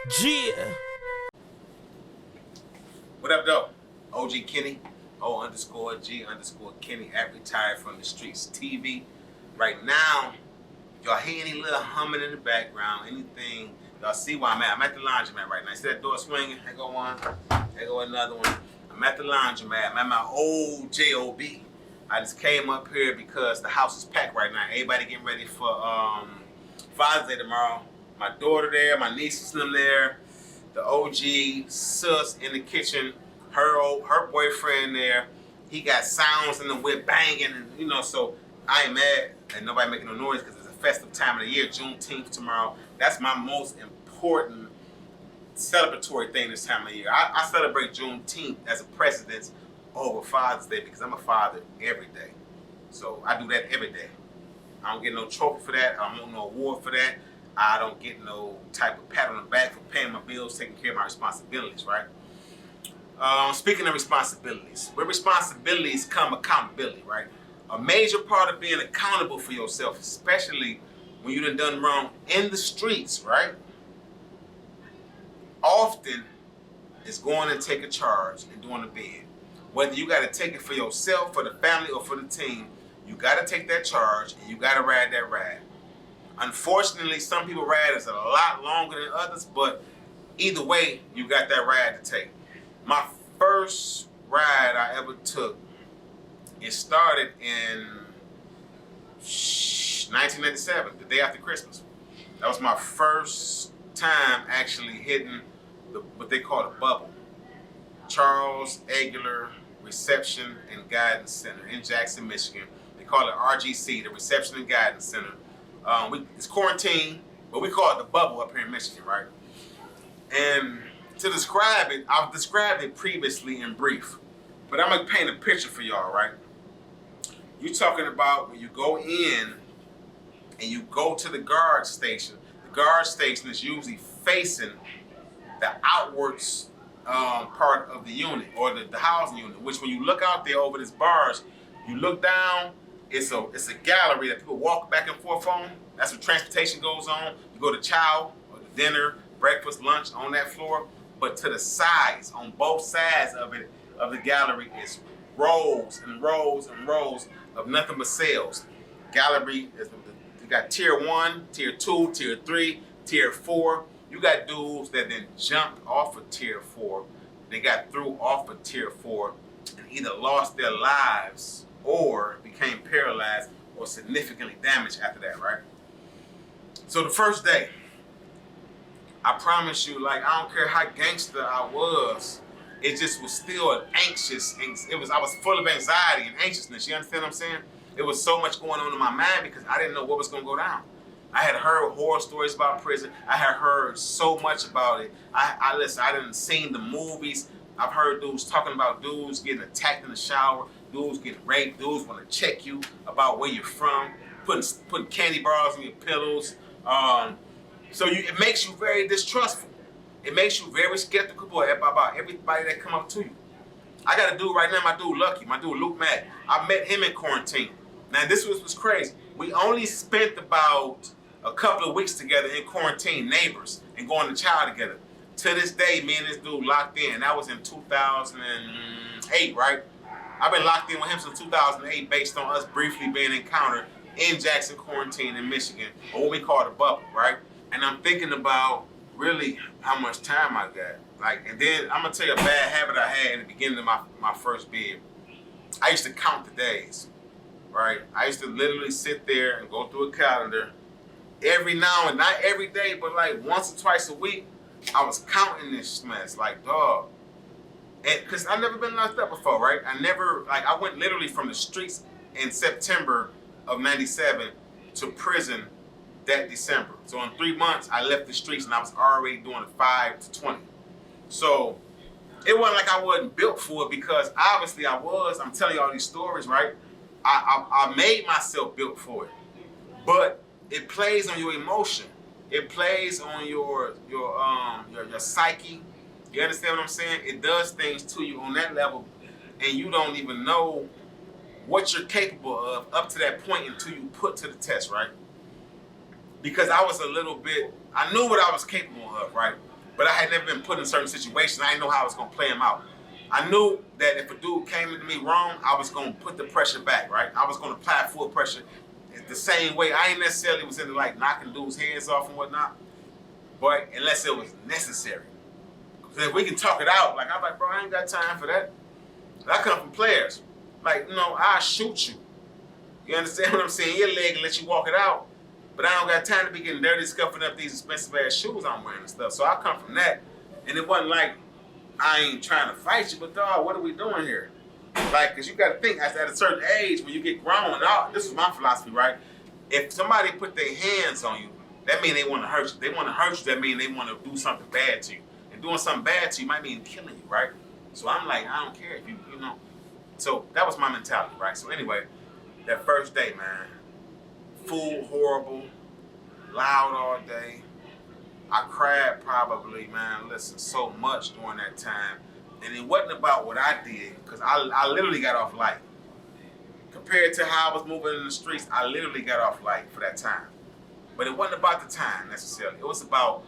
Yeah. What up, though? OG Kenny, O_G_Kenny, at Retired from the Streets TV. Right now, y'all hear any little humming in the background, anything, y'all see where I'm at. I'm at the laundromat right now. See that door swinging? There go one, there go another one. I'm at the laundromat. I'm at my old JOB. I just came up here because the house is packed right now. Everybody getting ready for Father's Day tomorrow. My daughter there, my niece is them there, the OG sus in the kitchen, her boyfriend there. He got sounds in the whip banging, and so I ain't mad and nobody making no noise because it's a festive time of the year, Juneteenth tomorrow. That's my most important celebratory thing this time of year. I celebrate Juneteenth as a precedence over Father's Day because I'm a father every day. So I do that every day. I don't get no trophy for that. I don't want no award for that. I don't get no type of pat on the back for paying my bills, taking care of my responsibilities, right? Speaking of responsibilities, with responsibilities come accountability, right? A major part of being accountable for yourself, especially when you done wrong in the streets, right? Often is going and take a charge and doing the bid. Whether you got to take it for yourself, for the family, or for the team, you got to take that charge and you got to ride that ride. Unfortunately, some people ride is a lot longer than others, but either way, you got that ride to take. My first ride I ever took, it started in 1997, the day after Christmas. That was my first time actually hitting what they call the bubble. Charles Aguilar Reception and Guidance Center in Jackson, Michigan. They call it RGC, the Reception and Guidance Center. It's quarantine, but we call it the bubble up here in Michigan, right? And to describe it, I've described it previously in brief, but I'm gonna paint a picture for y'all, right? You're talking about when you go in and you go to the guard station. The guard station is usually facing the outwards part of the unit, or the housing unit, which when you look out there over this bars, you look down, it's a gallery that people walk back and forth on. That's where transportation goes on. You go to chow, or the dinner, breakfast, lunch on that floor. But to the sides, on both sides of it, of the gallery, is rows and rows and rows of nothing but cells. Gallery is, you got tier 1, tier 2, tier 3, tier 4. You got dudes that then jumped off of tier 4. They got through off of tier 4 and either lost their lives or became paralyzed or significantly damaged after that, right? So the first day, I promise you, like, I don't care how gangster I was, it just was still anxious. I was full of anxiety and anxiousness. You understand what I'm saying? It was so much going on in my mind because I didn't know what was going to go down. I had heard horror stories about prison. I had heard so much about it. I didn't seen the movies. I've heard dudes talking about dudes getting attacked in the shower, dudes getting raped, dudes want to check you about where you're from, putting candy bars in your pillows. So it makes you very distrustful. It makes you very skeptical about everybody that come up to you. I got a dude right now, my dude Lucky, my dude Luke Mack. I met him in quarantine. Now this was crazy. We only spent about a couple of weeks together in quarantine, neighbors, and going to chow together. To this day, me and this dude locked in. That was in 2008, right? I've been locked in with him since 2008 based on us briefly being encountered in Jackson quarantine in Michigan, or what we call the bubble, right? And I'm thinking about really how much time I got. And then I'm gonna tell you a bad habit I had in the beginning of my first bid. I used to count the days, right? I used to literally sit there and go through a calendar every now and not every day, but like once or twice a week. I was counting this mess, like, dog. And because I've never been locked up before, right? I went literally from the streets in September of 97 to prison that December. So in 3 months, I left the streets and I was already doing 5 to 20. So it wasn't like I wasn't built for it, because obviously I was. I'm telling you all these stories, right? I made myself built for it. But it plays on your emotion. It plays on your psyche. You understand what I'm saying? It does things to you on that level, and you don't even know what you're capable of up to that point until you put to the test, right? Because I was I knew what I was capable of, right? But I had never been put in certain situations. I didn't know how I was gonna play them out. I knew that if a dude came into me wrong, I was gonna put the pressure back, right? I was gonna apply full pressure the same way. I ain't necessarily was into like knocking dudes' heads off and whatnot, but unless it was necessary. So if we can talk it out, like I'm like, bro, I ain't got time for that. I come from players. Like, I'll shoot you. You understand what I'm saying? Your leg and let you walk it out. But I don't got time to be getting dirty, scuffing up these expensive ass shoes I'm wearing and stuff. So I come from that. And it wasn't like I ain't trying to fight you, but dog, what are we doing here? Like, cause you gotta think, at a certain age, when you get grown, this is my philosophy, right? If somebody put their hands on you, that means they want to hurt you. They want to hurt you, that means they want to do something bad to you. And doing something bad to you might mean killing you, right? So I'm like, I don't care if you know. So that was my mentality, right? So anyway, that first day, man, food horrible, loud all day. I cried probably, man, listen, so much during that time. And it wasn't about what I did, because I literally got off light. Compared to how I was moving in the streets, I literally got off light for that time. But it wasn't about the time necessarily. It was about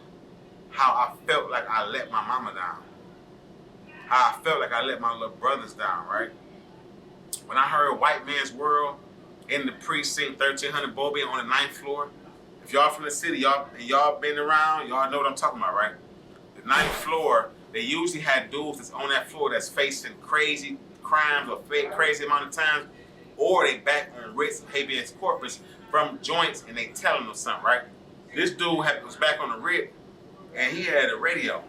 how I felt like I let my mama down. How I felt like I let my little brothers down, right? When I heard White Man's World in the precinct 1300 Bobby on the 9th floor, if y'all from the city, y'all been around, y'all know what I'm talking about, right? The 9th floor, they usually had dudes that's on that floor that's facing crazy crimes or crazy amount of times, or they back on writs of habeas corpus from joints and they telling them something, right? This dude was back on the writ and he had a radio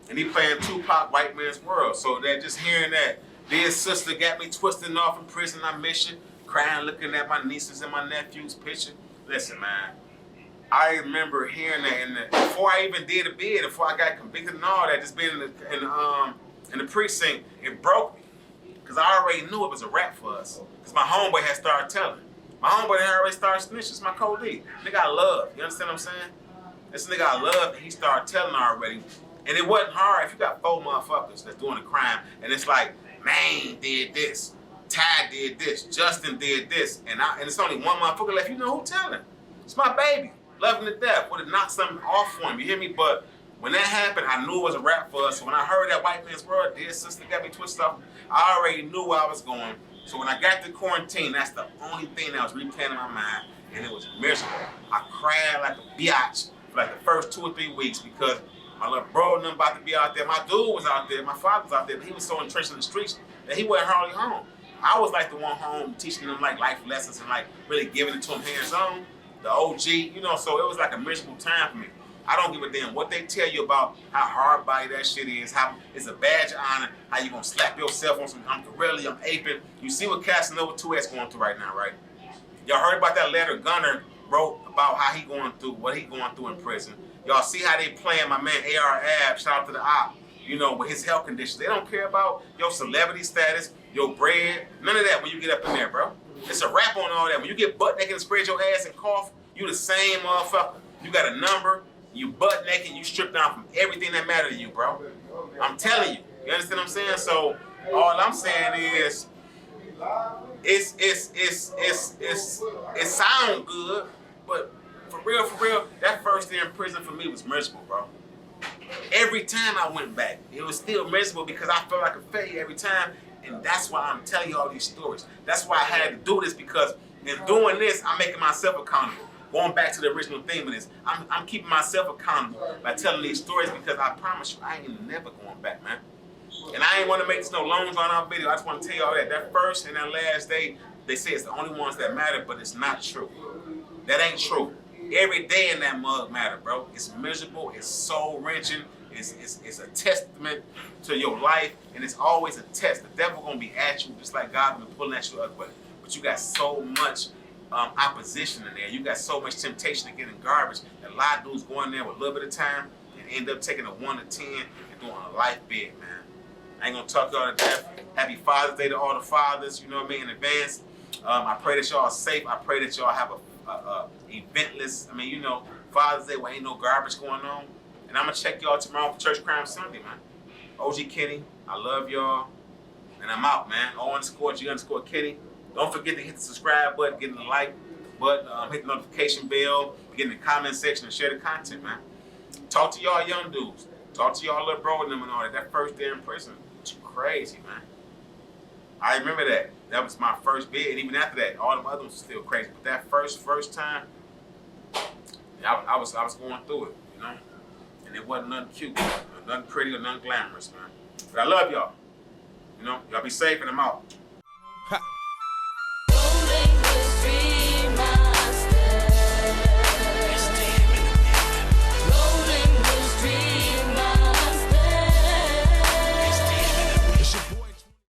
and he playing Tupac, White Man's World. So that just hearing that, dear sister got me twisting off in prison, I miss you, crying, looking at my nieces and my nephews' picture. Listen, man, I remember hearing that before I even did a bid, before I got convicted and all that, just being in the precinct, it broke me. Because I already knew it was a wrap for us. Because my homeboy had started telling. My homeboy had already started snitching. It's my co-lead. Nigga I love. You understand what I'm saying? This nigga I love, and he started telling already. And it wasn't hard if you got 4 motherfuckers that's doing a crime, and it's like, Maine did this, Ty did this, Justin did this, and it's only one motherfucker left. You know who telling? It's my baby. Love him to death. Would have knocked something off for him, you hear me? But when that happened, I knew it was a wrap for us. So when I heard that White Man's World, dear sister got me twisted up, I already knew where I was going. So when I got to quarantine, that's the only thing that was replaying in my mind, and it was miserable. I cried like a biatch for like the first 2 or 3 weeks because my little bro and them about to be out there. My dude was out there, my father was out there, but he was so entrenched in the streets that he wasn't hardly home. I was like the one home teaching them like life lessons and like really giving it to them hands-on. The OG, so it was like a miserable time for me. I don't give a damn what they tell you about how hard body that shit is, how it's a badge of honor, how you gonna slap yourself on some, I'm Corelli, I'm aping. You see what Casanova 2S going through right now, right? Y'all heard about that letter Gunner wrote about how he going through, what he going through in prison. Y'all see how they playing my man AR Ab, shout out to the op, with his health conditions. They don't care about your celebrity status, your bread, none of that when you get up in there, bro. It's a wrap on all that. When you get butt naked and spread your ass and cough, you the same motherfucker. You got a number, you butt naked, you stripped down from everything that matters to you, bro. I'm telling you. You understand what I'm saying? So all I'm saying is it sound good, but for real, that first day in prison for me was miserable, bro. Every time I went back, it was still miserable because I felt like a failure every time. And that's why I'm telling you all these stories. That's why I had to do this, because in doing this, I'm making myself accountable. Going back to the original theme of this, I'm keeping myself accountable by telling these stories, because I promise you, I ain't never going back, man. And I ain't want to make this no loans on our video. I just want to tell you all that. That first and that last day, they say it's the only ones that matter, but it's not true. That ain't true. Every day in that mug matter, bro. It's miserable. It's soul-wrenching. It's a testament to your life, and it's always a test. The devil gonna be at you just like God been pulling at you the other way. But you got so much opposition in there. You got so much temptation to get in garbage that a lot of dudes go in there with a little bit of time and end up taking a 1 to 10 and doing a life bid, man. I ain't gonna talk y'all to death. Happy Father's Day to all the fathers, in advance. I pray that y'all are safe. I pray that y'all have a eventless, Father's Day where ain't no garbage going on. And I'm going to check y'all tomorrow for Church Crime Sunday, man. OG Kenny, I love y'all. And I'm out, man. O_G_Kenny. Don't forget to hit the subscribe button, get the like button, hit the notification bell, get in the comment section, and share the content, man. Talk to y'all young dudes. Talk to y'all little bro and them and all that. That first day in prison, it's crazy, man. I remember that. That was my first bid. And even after that, all them other ones were still crazy. But that first time, I was going through it, you know? And it wasn't nothing cute, or nothing pretty, or nothing glamorous, man. But I love y'all. You know? Y'all be safe and I'm out. Ha.